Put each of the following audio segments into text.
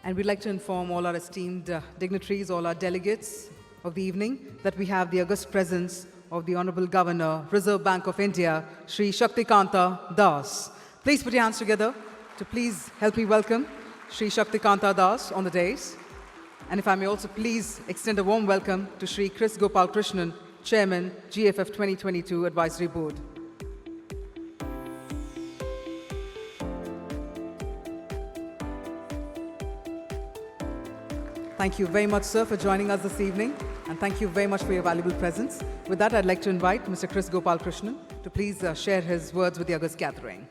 And we'd like to inform all our esteemed dignitaries, all our delegates of the evening, that we have the august presence of the Honorable Governor, Reserve Bank of India, Shri Shaktikanta Das. Please put your hands together to please help me welcome Shri Shaktikanta Das on the dais. And if I may also please extend a warm welcome to Shri Kris Gopalakrishnan, Chairman, GFF 2022 Advisory Board. Thank you very much, sir, for joining us this evening, and thank you very much for your valuable presence. With that, I'd like to invite Mr. Kris Gopalakrishnan to please share his words with the august gathering.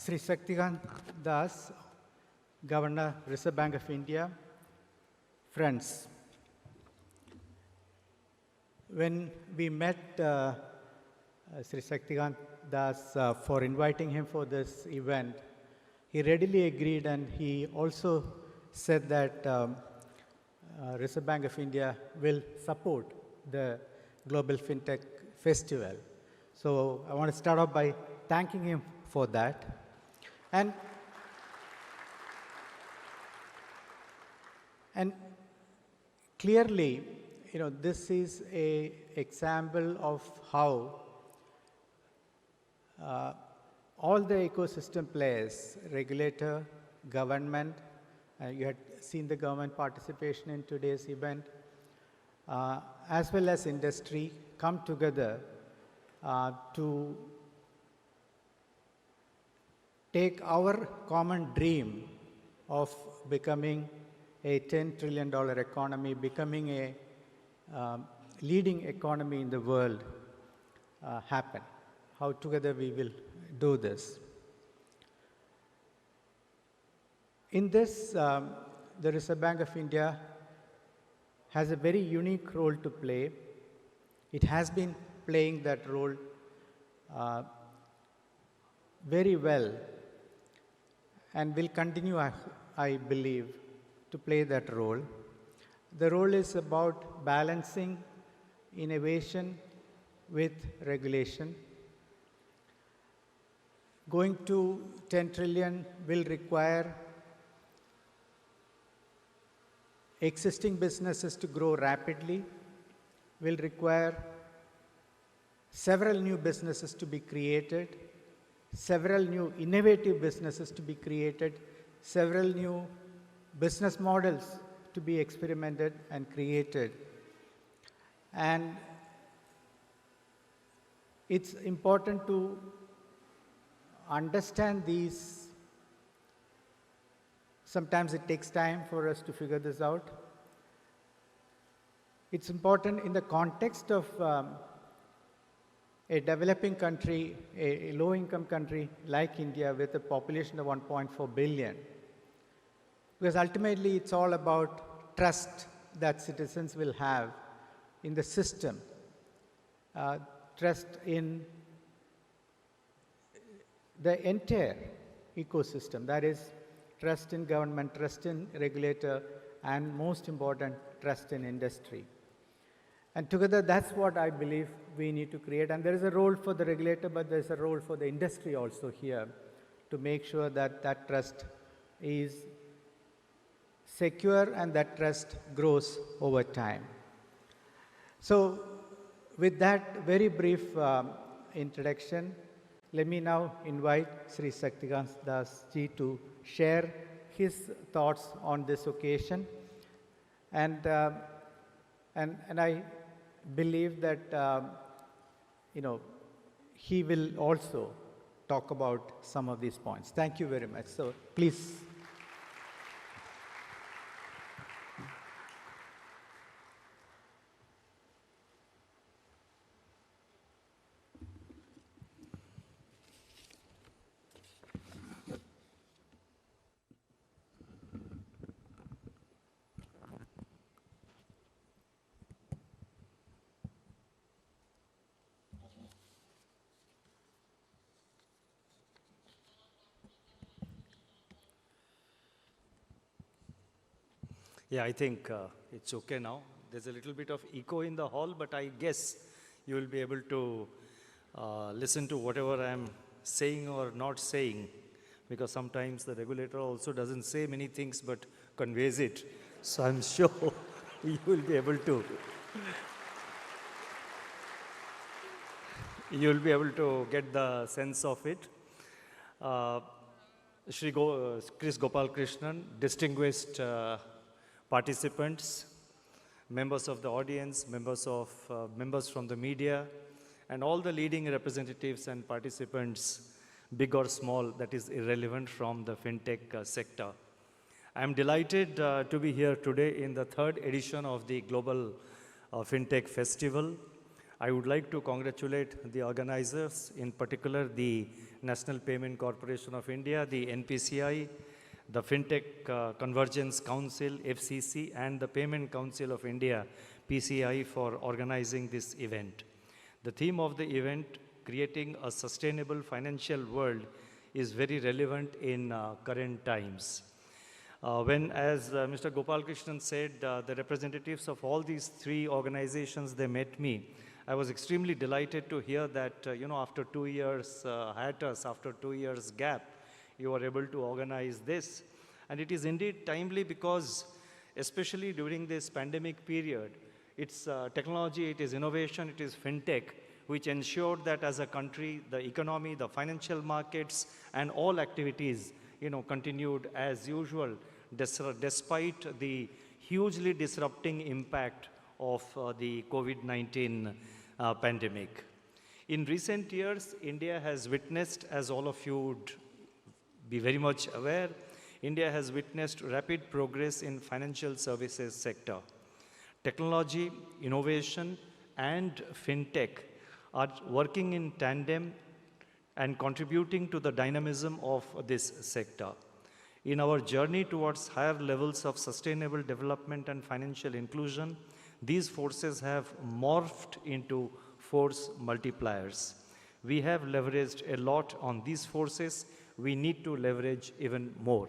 Shri Shaktikanta Das, Governor, Reserve Bank of India, friends. When we met Shri Shaktikanta Das for inviting him for this event, he readily agreed, and he also said that Reserve Bank of India will support the Global Fintech Festival. So I want to start off by thanking him for that. And clearly, this is an example of how all the ecosystem players, regulator, government, you had seen the government participation in today's event, as well as industry, come together to take our common dream of becoming a $10 trillion economy, becoming a leading economy in the world happen. How together we will do this. In this, the Reserve Bank of India has a very unique role to play. It has been playing that role very well, and will continue, I believe, to play that role. The role is about balancing innovation with regulation. Going to 10 trillion will require existing businesses to grow rapidly, will require several new businesses to be created, several new innovative businesses to be created, several new business models to be experimented and created. And it's important to understand these. Sometimes it takes time for us to figure this out. It's important in the context of a developing country, a low-income country like India with a population of 1.4 billion. Because ultimately it's all about trust that citizens will have in the system, trust in the entire ecosystem, that is, trust in government, trust in regulator, and most important, trust in industry. And together, that's what I believe we need to create. And there is a role for the regulator, but there's a role for the industry also here to make sure that that trust is secure and that trust grows over time. So with that very brief introduction, let me now invite Shri Shaktikanta Das ji to share his thoughts on this occasion. And I believe that he will also talk about some of these points. Thank you very much. So please. Yeah, I think it's okay now. There's a little bit of echo in the hall, but I guess you will be able to listen to whatever I'm saying or not saying, because sometimes the regulator also doesn't say many things but conveys it. So I'm sure you will be able to. You will be able to get the sense of it. Uh, Kris Gopalakrishnan, distinguished participants, members of the audience, members from the media, and all the leading representatives and participants, big or small, that is irrelevant, from the fintech sector. I am delighted to be here today in the third edition of the Global Fintech Festival. I would like to congratulate the organizers, in particular the National Payment Corporation of India, the NPCI, the Fintech Convergence Council, FCC, and the Payment Council of India, PCI, for organizing this event. The theme of the event, creating a sustainable financial world, is very relevant in current times. As Mr. Gopalakrishnan said, the representatives of all these three organizations, they met me. I was extremely delighted to hear that, after 2 years hiatus, after 2 years gap, you are able to organize this. And it is indeed timely because, especially during this pandemic period, it's technology, it is innovation, it is fintech, which ensured that as a country, the economy, the financial markets, and all activities, continued as usual, despite the hugely disrupting impact of the COVID-19 pandemic. In recent years, India has witnessed, as all of you would be very much aware, India has witnessed rapid progress in financial services sector. Technology, innovation, and fintech are working in tandem and contributing to the dynamism of this sector. In our journey towards higher levels of sustainable development and financial inclusion, these forces have morphed into force multipliers. We have leveraged a lot on these forces. We need to leverage even more.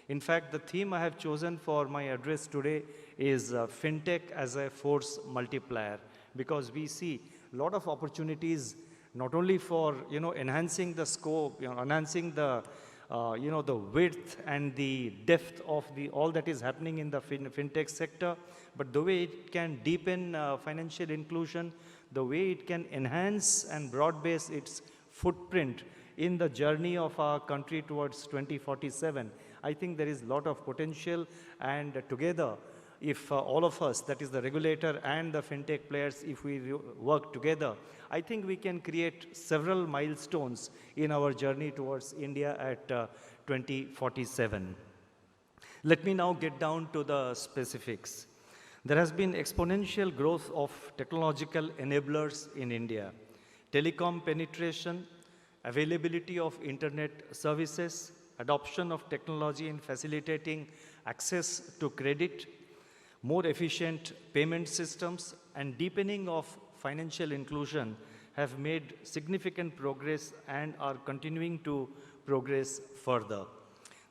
In fact, the theme I have chosen for my address today is fintech as a force multiplier, because we see a lot of opportunities not only for enhancing the scope, enhancing the the width and the depth of all that is happening in the fintech sector, but the way it can deepen financial inclusion, the way it can enhance and broad base its footprint in the journey of our country towards 2047. I think there is a lot of potential, and together, if all of us, that is the regulator and the fintech players, if we work together, I think we can create several milestones in our journey towards India at 2047. Let me now get down to the specifics. There has been exponential growth of technological enablers in India. Telecom penetration, availability of internet services, adoption of technology in facilitating access to credit, more efficient payment systems, and deepening of financial inclusion have made significant progress and are continuing to progress further.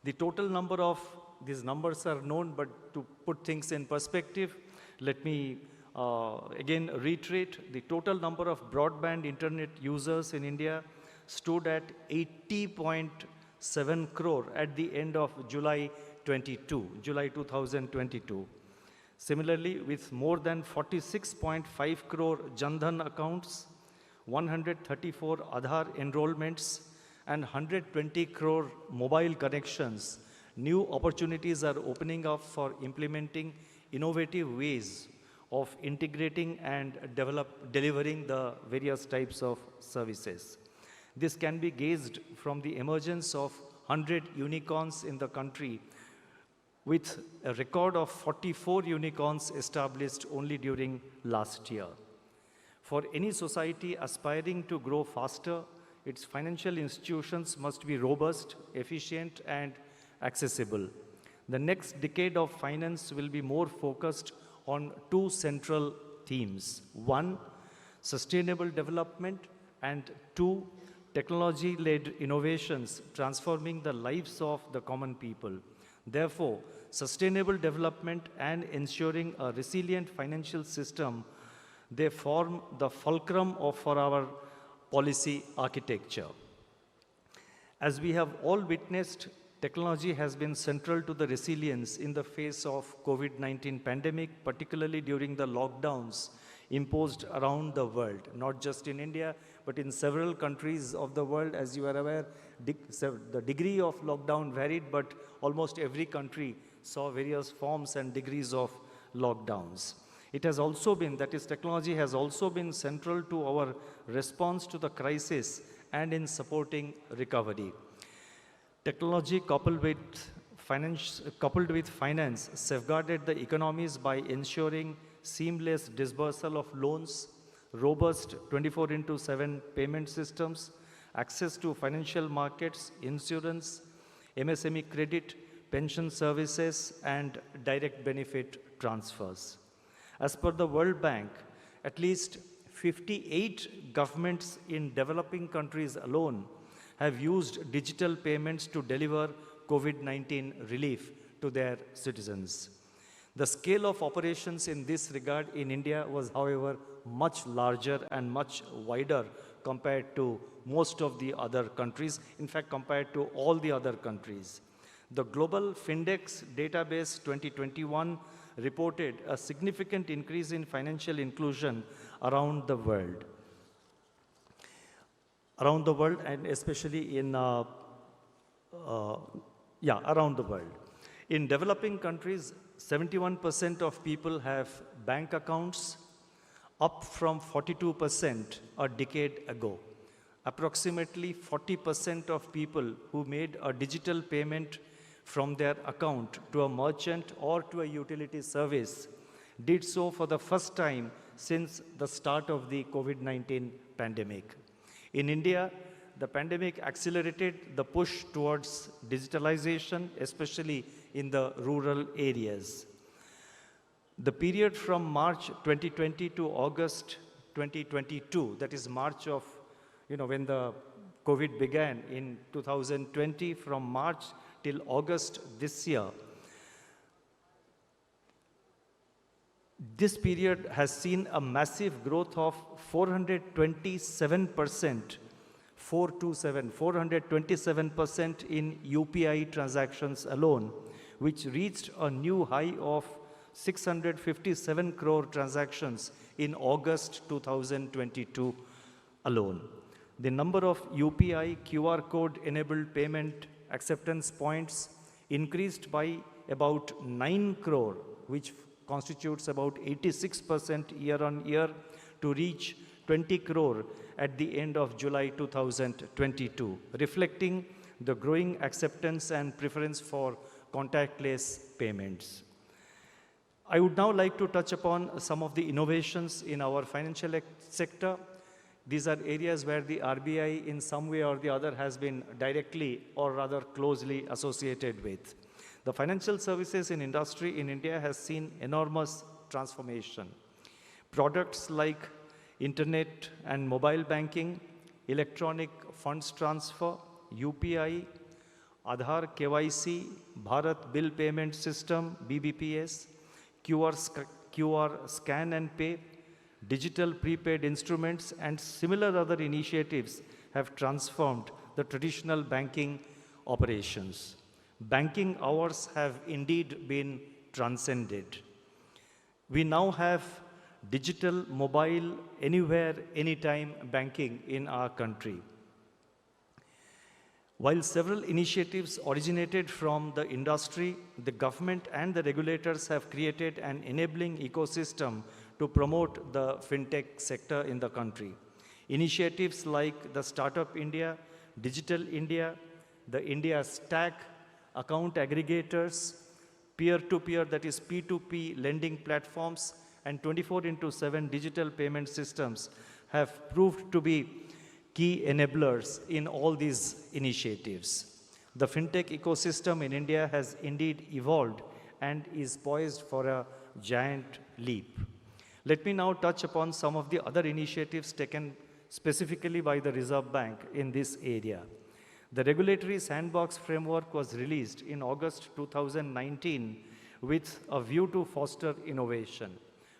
The total number of these numbers are known, but to put things in perspective, let me again reiterate, the total number of broadband internet users in India stood at 80.7 crore at the end of July 2022. Similarly, with more than 46.5 crore Jandhan accounts, 134 Aadhaar enrollments, and 120 crore mobile connections, new opportunities are opening up for implementing innovative ways of integrating and delivering the various types of services. This can be gauged from the emergence of 100 unicorns in the country, with a record of 44 unicorns established only during last year. For any society aspiring to grow faster, its financial institutions must be robust, efficient, and accessible. The next decade of finance will be more focused on two central themes. One, sustainable development, and two, technology-led innovations transforming the lives of the common people. Therefore, sustainable development and ensuring a resilient financial system, they form the fulcrum for our policy architecture. As we have all witnessed, technology has been central to the resilience in the face of COVID-19 pandemic, particularly during the lockdowns imposed around the world, not just in India, but in several countries of the world. As you are aware, the degree of lockdown varied, but almost every country saw various forms and degrees of lockdowns. It has also been, that is, technology has also been central to our response to the crisis and in supporting recovery. Technology coupled with finance safeguarded the economies by ensuring seamless disbursal of loans, robust 24/7 payment systems, access to financial markets, insurance, MSME credit, pension services, and direct benefit transfers. As per the World Bank, at least 58 governments in developing countries alone have used digital payments to deliver COVID-19 relief to their citizens. The scale of operations in this regard in India was, however, much larger and much wider compared to most of the other countries, in fact, compared to all the other countries. The Global Fintech Database 2021 reported a significant increase in financial inclusion around the world. And especially in, around the world. In developing countries, 71% of people have bank accounts, up from 42% a decade ago. Approximately 40% of people who made a digital payment from their account to a merchant or to a utility service did so for the first time since the start of the COVID-19 pandemic. In India, the pandemic accelerated the push towards digitalization, especially in the rural areas. The period from March 2020 to August 2022, that is March of, when the COVID began in 2020, from March till August this year, this period has seen a massive growth of 427% in UPI transactions alone, which reached a new high of 657 crore transactions in August 2022 alone. The number of UPI QR code enabled payment acceptance points increased by about 9 crore, which constitutes about 86% year on year, to reach 20 crore at the end of July 2022, reflecting the growing acceptance and preference for contactless payments. I would now like to touch upon some of the innovations in our financial sector. These are areas where the RBI in some way or the other has been directly or rather closely associated with. The financial services industry in India has seen enormous transformation. Products like internet and mobile banking, electronic funds transfer, UPI, Aadhaar KYC, Bharat Bill Payment System, BBPS, QR scan and pay, digital prepaid instruments, and similar other initiatives have transformed the traditional banking operations. Banking hours have indeed been transcended. We now have digital, mobile, anywhere, anytime banking in our country. While several initiatives originated from the industry, the government and the regulators have created an enabling ecosystem to promote the fintech sector in the country. Initiatives like the Startup India, Digital India, the India Stack, account aggregators, peer-to-peer, that is P2P lending platforms, and 24/7 digital payment systems have proved to be key enablers in all these initiatives. The fintech ecosystem in India has indeed evolved and is poised for a giant leap. Let me now touch upon some of the other initiatives taken specifically by the Reserve Bank in this area. The regulatory sandbox framework was released in August 2019 with a view to foster innovation.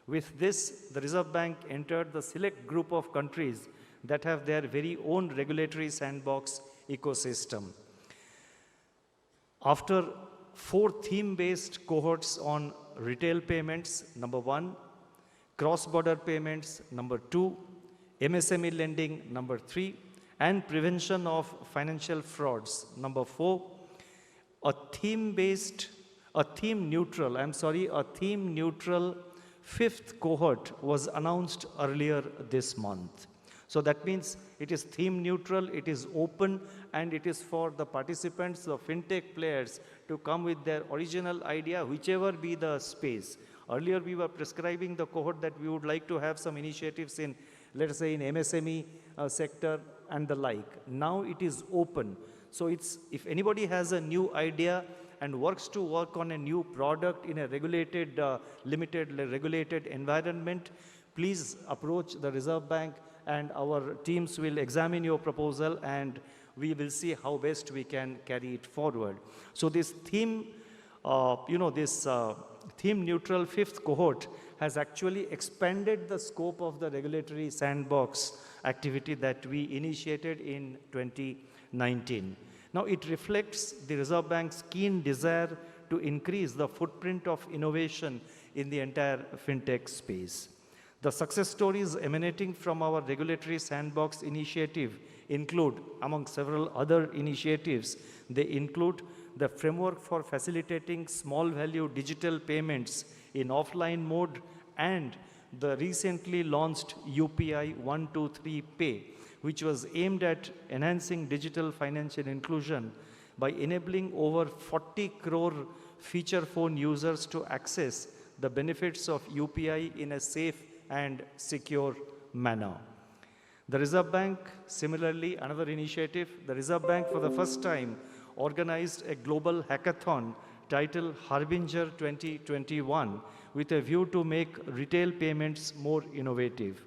With this, the Reserve Bank entered the select group of countries that have their very own regulatory sandbox ecosystem. After 4 theme-based cohorts on retail payments, number 1, cross-border payments, number 2, MSME lending, number 3, and prevention of financial frauds, number 4, a theme neutral 5th cohort was announced earlier this month. So that means it is theme neutral, it is open, and it is for the participants, the fintech players, to come with their original idea, whichever be the space. Earlier we were prescribing the cohort that we would like to have some initiatives in, let us say, in MSME sector and the like. Now it is open. So it's, if anybody has a new idea and works on a new product in a regulated, regulated environment, please approach the Reserve Bank, and our teams will examine your proposal and we will see how best we can carry it forward. So this theme, theme neutral 5th cohort has actually expanded the scope of the regulatory sandbox activity that we initiated in 2019. Now it reflects the Reserve Bank's keen desire to increase the footprint of innovation in the entire fintech space. The success stories emanating from our regulatory sandbox initiative include, among several other initiatives, they include the framework for facilitating small value digital payments in offline mode and the recently launched UPI 123 Pay, which was aimed at enhancing digital financial inclusion by enabling over 40 crore feature phone users to access the benefits of UPI in a safe and secure manner. The Reserve Bank, similarly, another initiative, the Reserve Bank for the first time organized a global hackathon titled Harbinger 2021 with a view to make retail payments more innovative.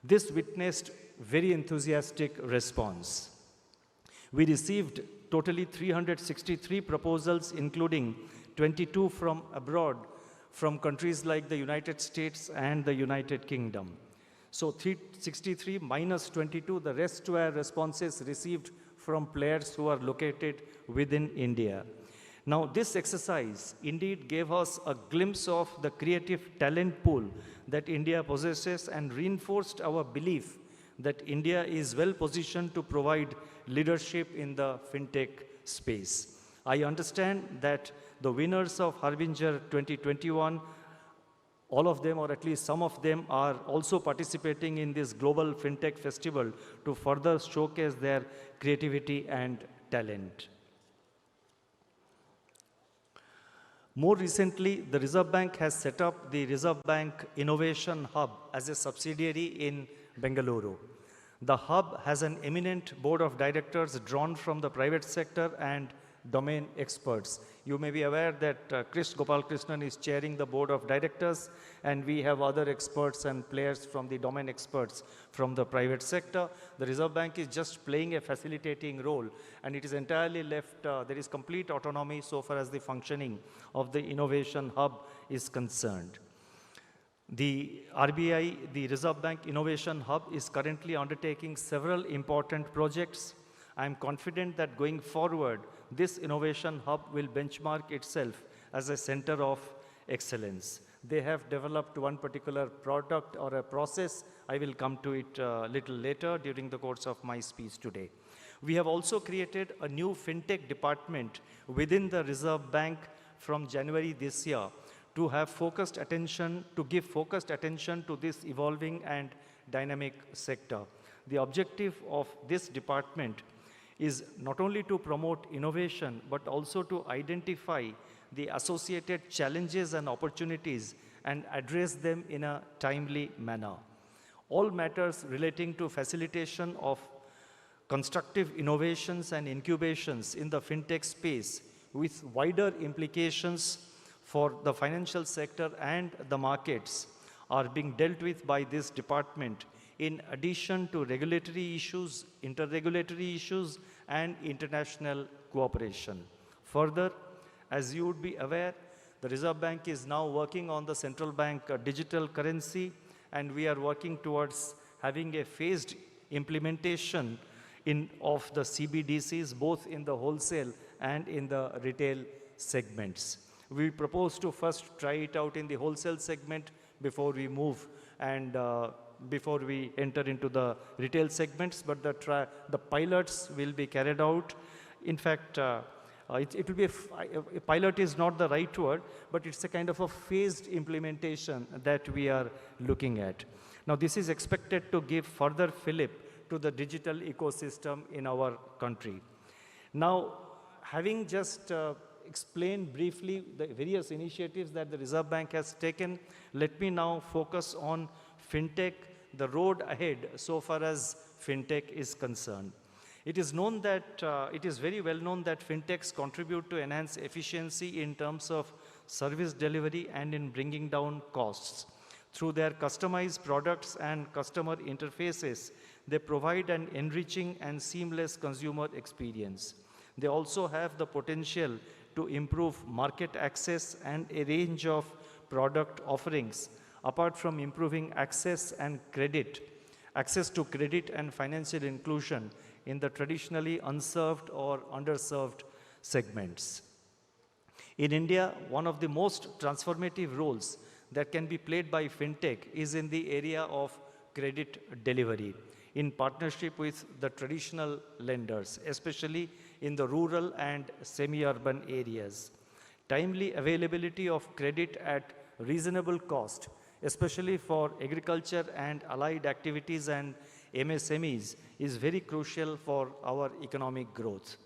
This witnessed very enthusiastic response. We received totally 363 proposals, including 22 from abroad, from countries like the United States and the United Kingdom. So 363 minus 22, the rest were responses received from players who are located within India. Now this exercise indeed gave us a glimpse of the creative talent pool that India possesses and reinforced our belief that India is well positioned to provide leadership in the fintech space. I understand that the winners of Harbinger 2021, all of them, or at least some of them, are also participating in this global fintech festival to further showcase their creativity and talent. More recently, the Reserve Bank has set up the Reserve Bank Innovation Hub as a subsidiary in Bengaluru. The hub has an eminent board of directors drawn from the private sector and domain experts. You may be aware that Kris Gopalakrishnan is chairing the board of directors, and we have other experts and players from the domain experts from the private sector. The Reserve Bank is just playing a facilitating role, and it is entirely left, there is complete autonomy so far as the functioning of the innovation hub is concerned. The RBI, the Reserve Bank Innovation Hub, is currently undertaking several important projects. I am confident that going forward, this innovation hub will benchmark itself as a center of excellence. They have developed one particular product or a process. I will come to it a little later during the course of my speech today. We have also created a new fintech department within the Reserve Bank from January this year to have focused attention, to give focused attention to this evolving and dynamic sector. The objective of this department is not only to promote innovation, but also to identify the associated challenges and opportunities and address them in a timely manner. All matters relating to facilitation of constructive innovations and incubations in the fintech space with wider implications for the financial sector and the markets are being dealt with by this department, in addition to regulatory issues, interregulatory issues, and international cooperation. Further, as you would be aware, the Reserve Bank is now working on the central bank digital currency, and we are working towards having a phased implementation of the CBDCs, both in the wholesale and in the retail segments. We propose to first try it out in the wholesale segment before we move and before we enter into the retail segments, but the pilots will be carried out. In fact, it will be a pilot is not the right word, but it's a kind of a phased implementation that we are looking at. Now, this is expected to give further fillip to the digital ecosystem in our country. Now, having just explained briefly the various initiatives that the Reserve Bank has taken, let me now focus on Fintech, the road ahead so far as Fintech is concerned. It is known that, it is very well known that Fintechs contribute to enhance efficiency in terms of service delivery and in bringing down costs. Through their customized products and customer interfaces, they provide an enriching and seamless consumer experience. They also have the potential to improve market access and a range of product offerings, apart from improving access to credit and financial inclusion in the traditionally unserved or underserved segments. In India, one of the most transformative roles that can be played by Fintech is in the area of credit delivery, in partnership with the traditional lenders, especially in the rural and semi-urban areas. Timely availability of credit at reasonable cost, especially for agriculture and allied activities and MSMEs, is very crucial for our economic growth.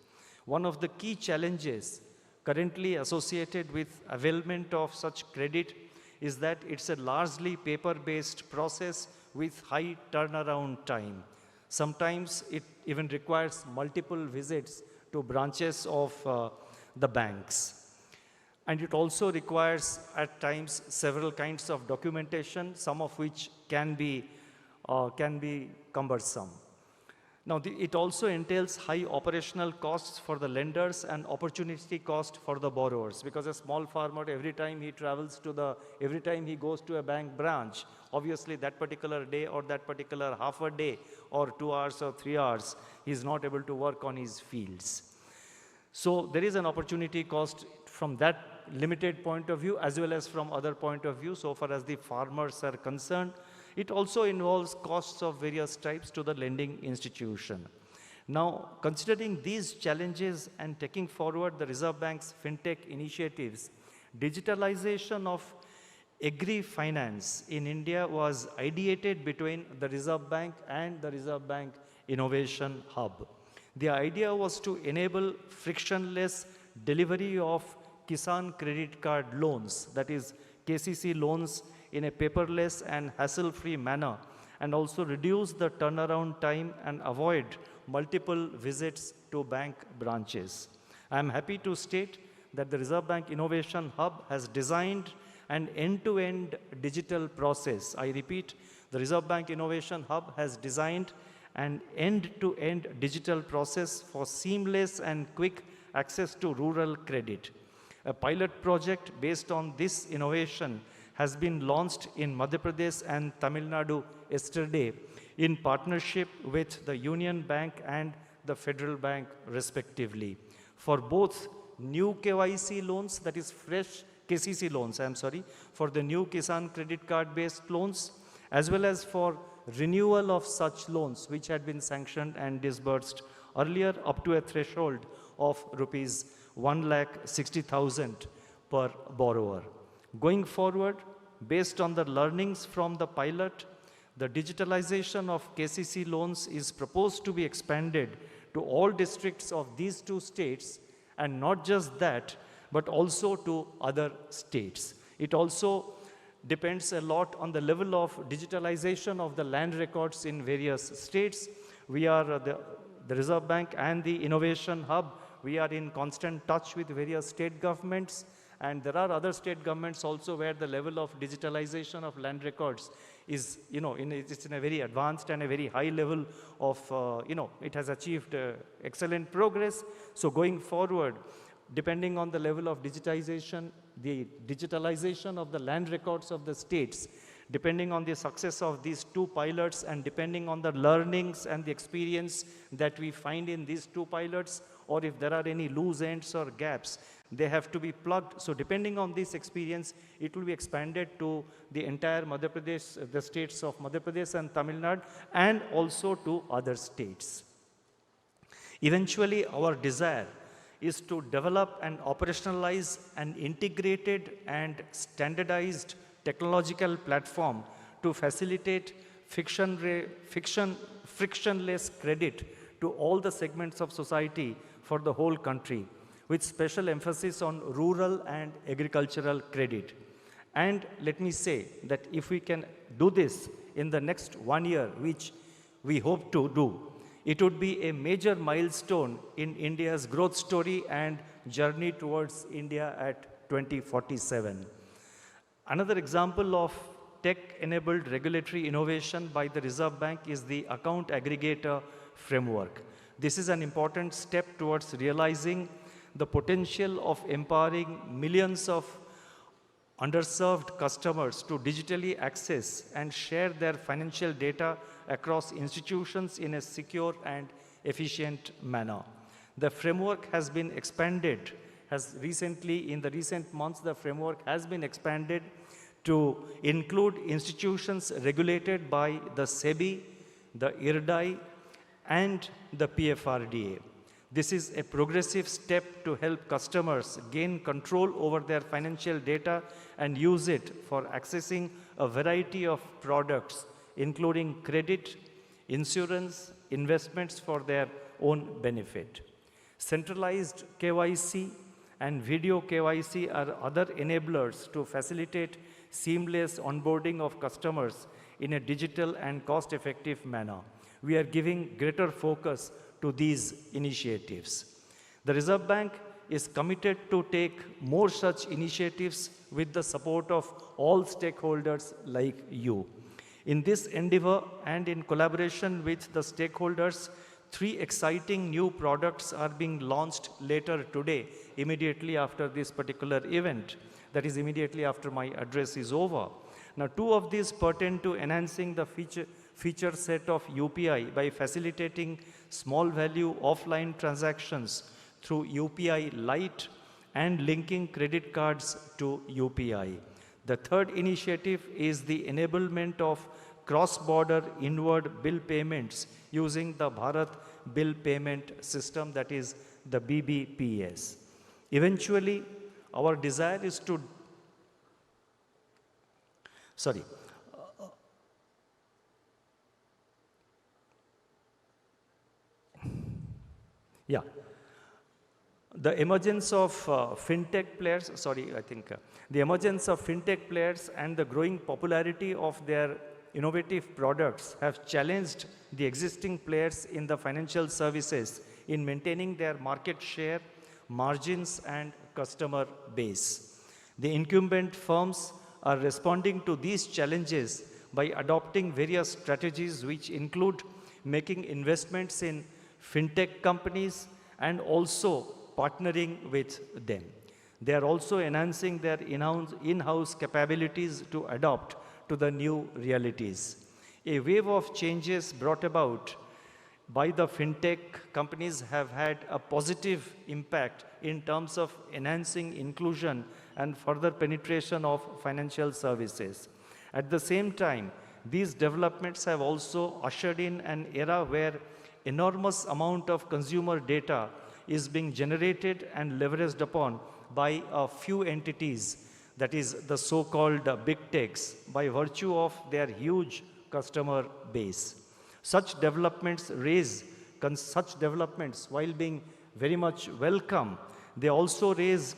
One of the key challenges currently associated with availment of such credit is that it's a largely paper-based process with high turnaround time. Sometimes it even requires multiple visits to branches of the banks. And it also requires at times several kinds of documentation, some of which can be cumbersome. Now, it also entails high operational costs for the lenders and opportunity cost for the borrowers, because a small farmer, every time he goes to a bank branch, obviously that particular day or that particular half a day or 2 hours or 3 hours, he's not able to work on his fields. So there is an opportunity cost from that limited point of view as well as from other point of view so far as the farmers are concerned. It also involves costs of various types to the lending institution. Now, considering these challenges and taking forward the Reserve Bank's Fintech initiatives, digitalization of agri-finance in India was ideated between the Reserve Bank and the Reserve Bank Innovation Hub. The idea was to enable frictionless delivery of Kisan credit card loans, that is KCC loans, in a paperless and hassle-free manner, and also reduce the turnaround time and avoid multiple visits to bank branches. I am happy to state that the Reserve Bank Innovation Hub has designed an end-to-end digital process. I repeat, the Reserve Bank Innovation Hub has designed an end-to-end digital process for seamless and quick access to rural credit. A pilot project based on this innovation has been launched in Madhya Pradesh and Tamil Nadu yesterday in partnership with the Union Bank and the Federal Bank respectively. For both new KYC loans, that is fresh KCC loans, for the new Kisan credit card based loans, as well as for renewal of such loans which had been sanctioned and disbursed earlier up to a threshold of rupees 1,60,000 per borrower. Going forward, based on the learnings from the pilot, the digitalization of KCC loans is proposed to be expanded to all districts of these two states, and not just that, but also to other states. It also depends a lot on the level of digitalization of the land records in various states. We are, the Reserve Bank and the Innovation Hub, we are in constant touch with various state governments, and there are other state governments also where the level of digitalization of land records is, it's in a very advanced and a very high level of, it has achieved excellent progress. So going forward, depending on the level of digitization, the digitalization of the land records of the states Depending on the success of these two pilots and depending on the learnings and the experience that we find in these two pilots, or if there are any loose ends or gaps, they have to be plugged. So depending on this experience, it will be expanded to the entire Madhya Pradesh, the states of Madhya Pradesh and Tamil Nadu, and also to other states. Eventually, our desire is to develop and operationalize an integrated and standardized technological platform to facilitate frictionless credit to all the segments of society for the whole country, with special emphasis on rural and agricultural credit. And let me say that if we can do this in the next 1 year, which we hope to do, it would be a major milestone in India's growth story and journey towards India at 2047. Another example of tech-enabled regulatory innovation by the Reserve Bank is the account aggregator framework. This is an important step towards realizing the potential of empowering millions of underserved customers to digitally access and share their financial data across institutions in a secure and efficient manner. The framework has been expanded, in the recent months, the framework has been expanded to include institutions regulated by the SEBI, the IRDAI, and the PFRDA. This is a progressive step to help customers gain control over their financial data and use it for accessing a variety of products, including credit, insurance, investments for their own benefit. Centralized KYC and video KYC are other enablers to facilitate seamless onboarding of customers in a digital and cost-effective manner. We are giving greater focus to these initiatives. The Reserve Bank is committed to take more such initiatives with the support of all stakeholders like you. In this endeavor and in collaboration with the stakeholders, 3 exciting new products are being launched later today, immediately after this particular event. That is immediately after my address is over. Now, 2 of these pertain to enhancing the feature set of UPI by facilitating small value offline transactions through UPI Lite and linking credit cards to UPI. The third initiative is the enablement of cross-border inward bill payments using the Bharat Bill Payment System, that is the BBPS. Eventually, our desire is to, the emergence of fintech players, the emergence of fintech players and the growing popularity of their innovative products have challenged the existing players in the financial services in maintaining their market share, margins, and customer base. The incumbent firms are responding to these challenges by adopting various strategies which include making investments in fintech companies and also partnering with them. They are also enhancing their in-house capabilities to adapt to the new realities. A wave of changes brought about by the fintech companies have had a positive impact in terms of enhancing inclusion and further penetration of financial services. At the same time, these developments have also ushered in an era where enormous amount of consumer data is being generated and leveraged upon by a few entities, that is the so-called big techs, by virtue of their huge customer base. Such developments, while being very much welcome, they also raise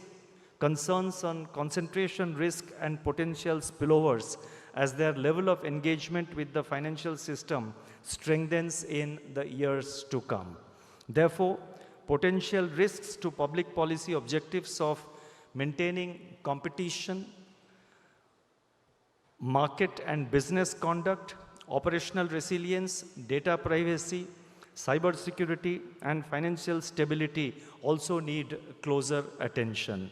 concerns on concentration risk and potential spillovers as their level of engagement with the financial system strengthens in the years to come. Therefore, potential risks to public policy objectives of maintaining competition, market and business conduct, operational resilience, data privacy, cybersecurity, and financial stability also need closer attention.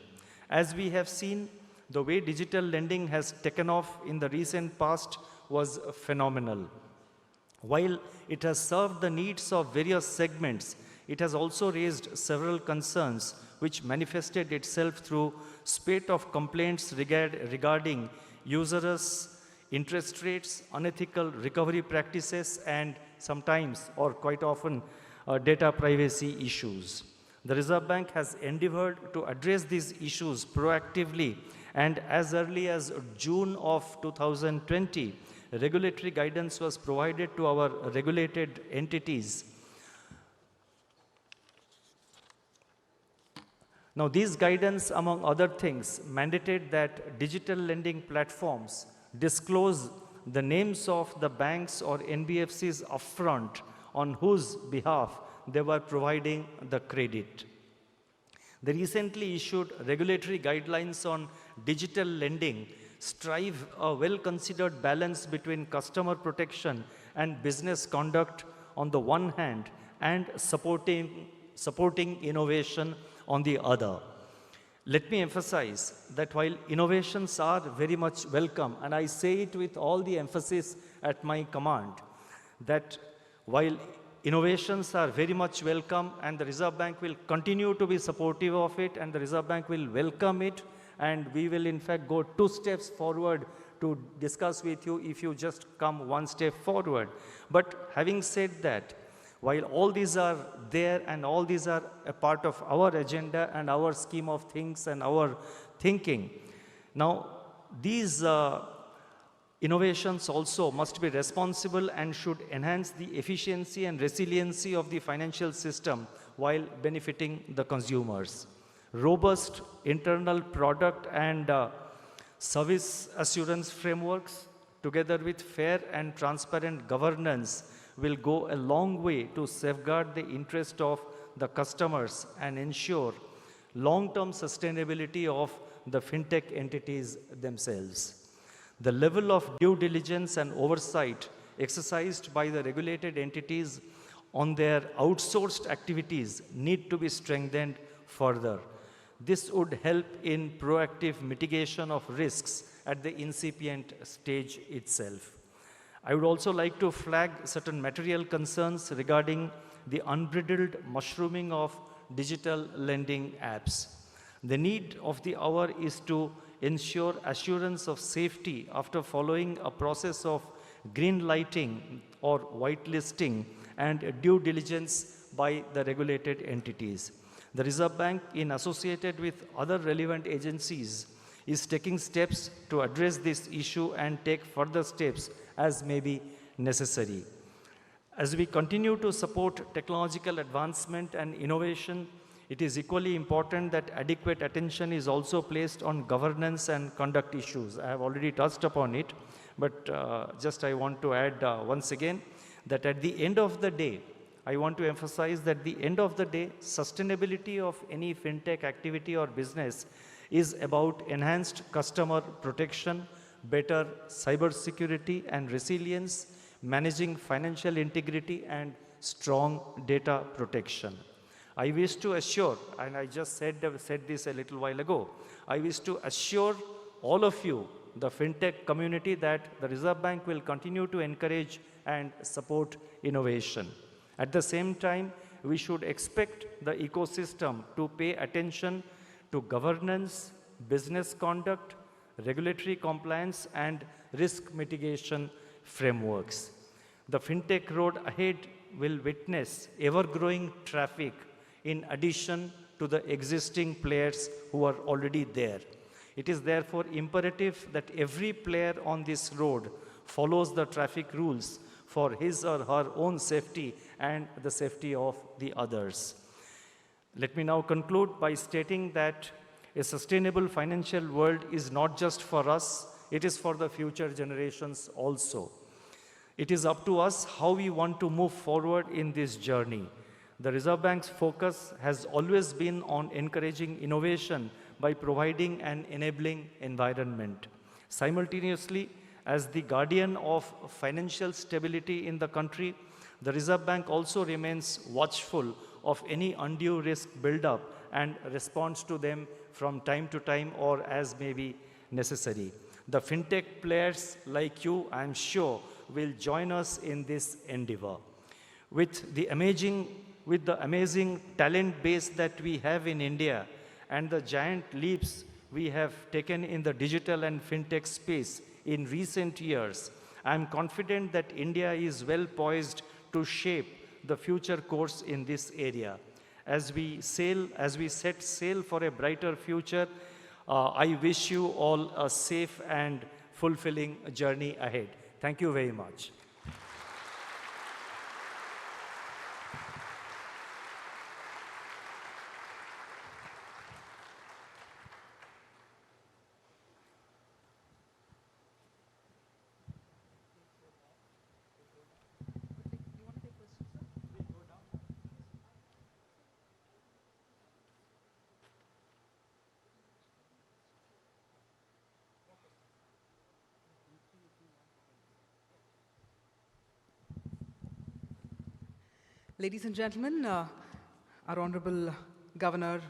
As we have seen, the way digital lending has taken off in the recent past was phenomenal. While it has served the needs of various segments, it has also raised several concerns which manifested itself through spate of complaints regarding usurious interest rates, unethical recovery practices, and sometimes or quite often data privacy issues. The Reserve Bank has endeavored to address these issues proactively, and as early as June of 2020, regulatory guidance was provided to our regulated entities. Now, these guidance, among other things, mandated that digital lending platforms disclose the names of the banks or NBFCs upfront on whose behalf they were providing the credit. The recently issued regulatory guidelines on digital lending strive a well-considered balance between customer protection and business conduct on the one hand and supporting innovation on the other. Let me emphasize that while innovations are very much welcome, and I say it with all the emphasis at my command, that while innovations are very much welcome and the Reserve Bank will continue to be supportive of it and the Reserve Bank will welcome it, and we will in fact go 2 steps forward to discuss with you if you just come 1 step forward. But having said that, while all these are there and all these are a part of our agenda and our scheme of things and our thinking, now these innovations also must be responsible and should enhance the efficiency and resiliency of the financial system while benefiting the consumers. Robust internal product and service assurance frameworks, together with fair and transparent governance, will go a long way to safeguard the interest of the customers and ensure long-term sustainability of the fintech entities themselves. The level of due diligence and oversight exercised by the regulated entities on their outsourced activities need to be strengthened further. This would help in proactive mitigation of risks at the incipient stage itself. I would also like to flag certain material concerns regarding the unbridled mushrooming of digital lending apps. The need of the hour is to ensure assurance of safety after following a process of green lighting or whitelisting and due diligence by the regulated entities. The Reserve Bank, in associated with other relevant agencies, is taking steps to address this issue and take further steps as may be necessary. As we continue to support technological advancement and innovation, it is equally important that adequate attention is also placed on governance and conduct issues. I have already touched upon it, but just I want to add once again that at the end of the day, I want to emphasize that at the end of the day, sustainability of any fintech activity or business is about enhanced customer protection, better cyber security and resilience, managing financial integrity, and strong data protection. I wish to assure, and I just said this a little while ago, I wish to assure all of you, the fintech community, that the Reserve Bank will continue to encourage and support innovation. At the same time, we should expect the ecosystem to pay attention to governance, business conduct, regulatory compliance, and risk mitigation frameworks. The fintech road ahead will witness ever-growing traffic in addition to the existing players who are already there. It is therefore imperative that every player on this road follows the traffic rules for his or her own safety and the safety of the others. Let me now conclude by stating that a sustainable financial world is not just for us, it is for the future generations also. It is up to us how we want to move forward in this journey. The Reserve Bank's focus has always been on encouraging innovation by providing an enabling environment. Simultaneously, as the guardian of financial stability in the country, the Reserve Bank also remains watchful of any undue risk buildup and responds to them from time to time or as may be necessary. The fintech players like you, I'm sure, will join us in this endeavor. With the amazing talent base that we have in India and the giant leaps we have taken in the digital and fintech space in recent years, I'm confident that India is well poised to shape the future course in this area. As we set sail for a brighter future, I wish you all a safe and fulfilling journey ahead. Thank you very much. Ladies and gentlemen, our Honorable Governor,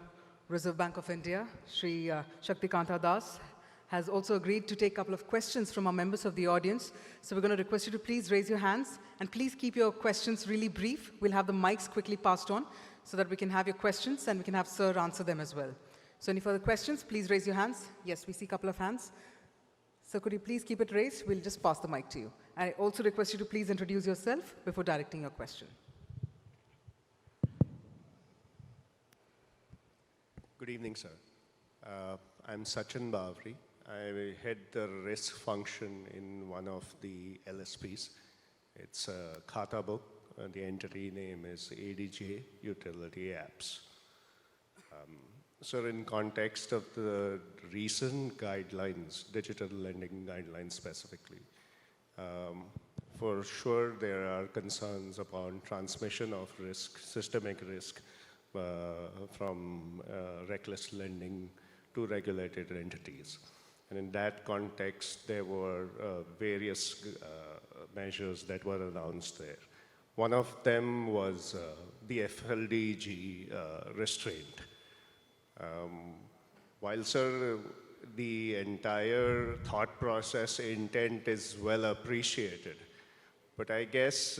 Reserve Bank of India, Shri Shaktikanta Das, has also agreed to take a couple of questions from our members of the audience. So we're going to request you to please raise your hands and please keep your questions really brief. We'll have the mics quickly passed on so that we can have your questions and we can have Sir answer them as well. So any further questions, please raise your hands. Yes, we see a couple of hands. So could you please keep it raised? We'll just pass the mic to you. I also request you to please introduce yourself before directing your question. Good evening, sir. I'm Sachin Bavri. I head the risk function in one of the LSPs. It's a Khata book. The entity name is ADJ Utility Apps. Sir, in context of the recent guidelines, digital lending guidelines specifically, for sure there are concerns upon transmission of risk, systemic risk, from reckless lending to regulated entities. And in that context, there were various measures that were announced there. One of them was the FLDG restraint. While, sir, the entire thought process intent is well appreciated, but I guess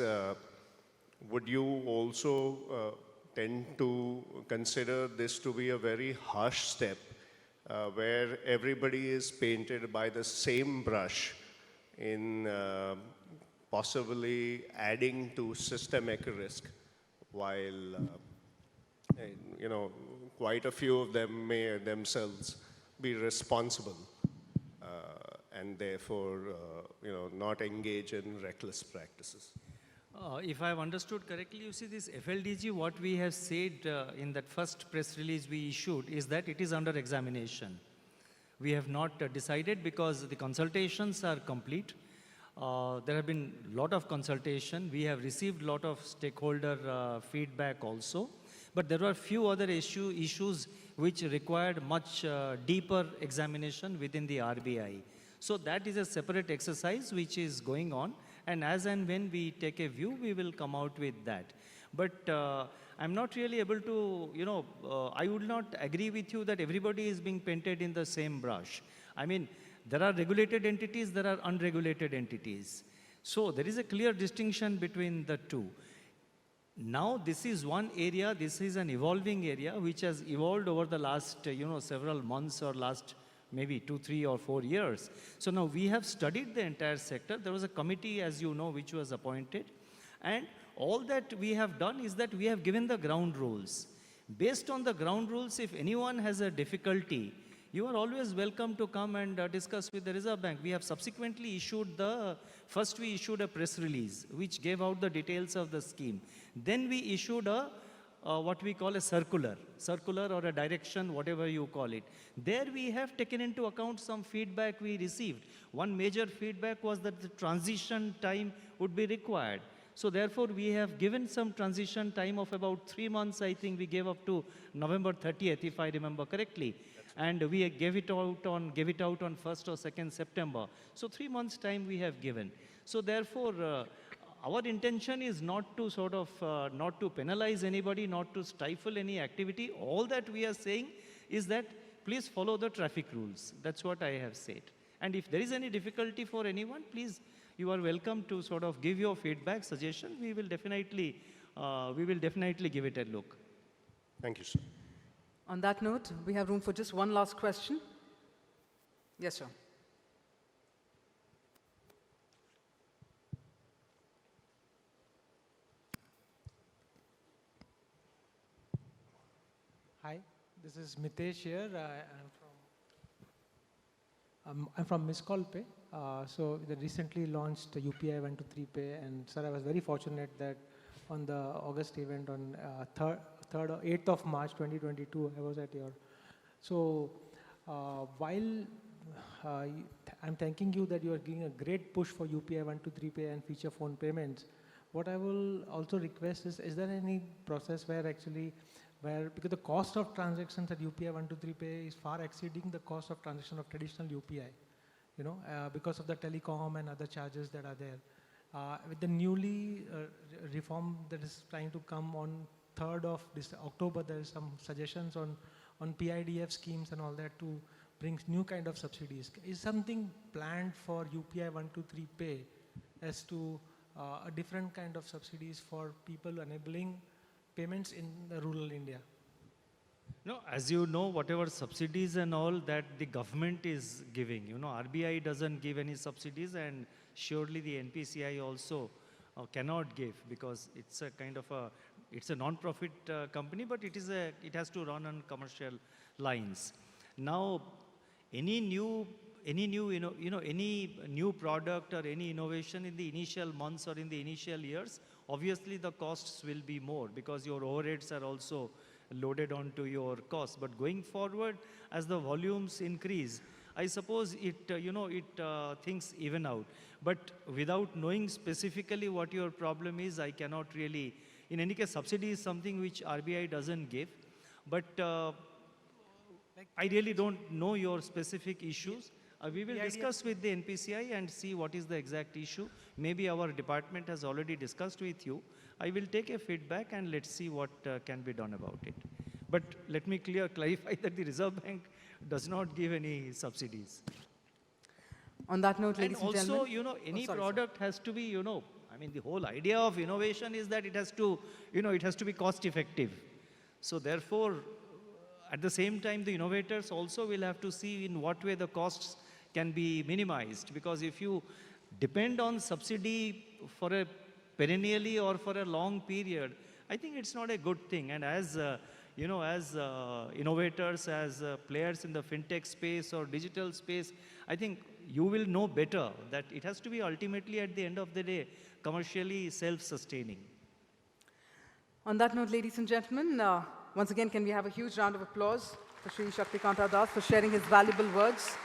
would you also tend to consider this to be a very harsh step where everybody is painted by the same brush in possibly adding to systemic risk, while quite a few of them may themselves be responsible and therefore not engage in reckless practices? If I've understood correctly, you see this FLDG, what we have said in that first press release we issued is that it is under examination. We have not decided because the consultations are complete. There have been a lot of consultation. We have received a lot of stakeholder feedback also. But there were few other issues which required much deeper examination within the RBI. So that is a separate exercise which is going on. And as and when we take a view, we will come out with that. But I'm not really able to, I would not agree with you that everybody is being painted in the same brush. I mean, there are regulated entities, there are unregulated entities. So there is a clear distinction between the two. Now, this is one area, this is an evolving area which has evolved over the last, several months or last maybe 2, 3, or 4 years. So now we have studied the entire sector. There was a committee, as you know, which was appointed. And all that we have done is that we have given the ground rules. Based on the ground rules, if anyone has a difficulty, you are always welcome to come and discuss with the Reserve Bank. We have subsequently issued first we issued a press release, which gave out the details of the scheme. Then we issued what we call a circular or a direction, whatever you call it. There we have taken into account some feedback we received. One major feedback was that the transition time would be required. So therefore, we have given some transition time of about 3 months. I think we gave up to November 30th, if I remember correctly. And we gave it out on 1st or 2nd September. So 3 months time we have given. So therefore, our intention is not to not to penalize anybody, not to stifle any activity. All that we are saying is that please follow the traffic rules. That's what I have said. And if there is any difficulty for anyone, please, you are welcome to sort of give your feedback, suggestion. We will definitely give it a look. Thank you, sir. On that note, we have room for just one last question. Yes, sir. Hi, this is Mitesh here. I'm from Miss Call Pay. So they recently launched UPI 123 Pay, and sir, I was very fortunate that on the August event on 8th of March 2022, I was at your. So while I'm thanking you that you are giving a great push for UPI 123 Pay and feature phone payments, what I will also request is there any process where actually because the cost of transactions at UPI 123 Pay is far exceeding the cost of transaction of traditional UPI, because of the telecom and other charges that are there. With the newly reform that is trying to come on 3rd of this October, there is some suggestions on PIDF schemes and all that to bring new kind of subsidies. Is something planned for UPI 123 Pay as to a different kind of subsidies for people enabling payments in the rural India? No, as you know, whatever subsidies and all that the government is giving, RBI doesn't give any subsidies, and surely the NPCI also cannot give, because it's a kind of it's a non-profit company, but it has to run on commercial lines. Now, any new product or any innovation in the initial months or in the initial years, obviously the costs will be more because your overheads are also loaded onto your costs. But going forward, as the volumes increase, I suppose things even out. But without knowing specifically what your problem is, I cannot really. In any case, subsidy is something which RBI doesn't give. But I really don't know your specific issues. We will discuss with the NPCI and see what is the exact issue. Maybe our department has already discussed with you. I will take a feedback and let's see what can be done about it. But let me clarify that the Reserve Bank does not give any subsidies. On that note, ladies and also, gentlemen. any product has to be, the whole idea of innovation is that it has to, it has to be cost effective. So therefore, at the same time, the innovators also will have to see in what way the costs can be minimized. Because if you depend on subsidy for a perennially or for a long period, I think it's not a good thing. And as innovators, as players in the fintech space or digital space, I think you will know better that it has to be ultimately, at the end of the day, commercially self-sustaining. On that note, ladies and gentlemen, once again, can we have a huge round of applause for Shri Shaktikanta Das for sharing his valuable words.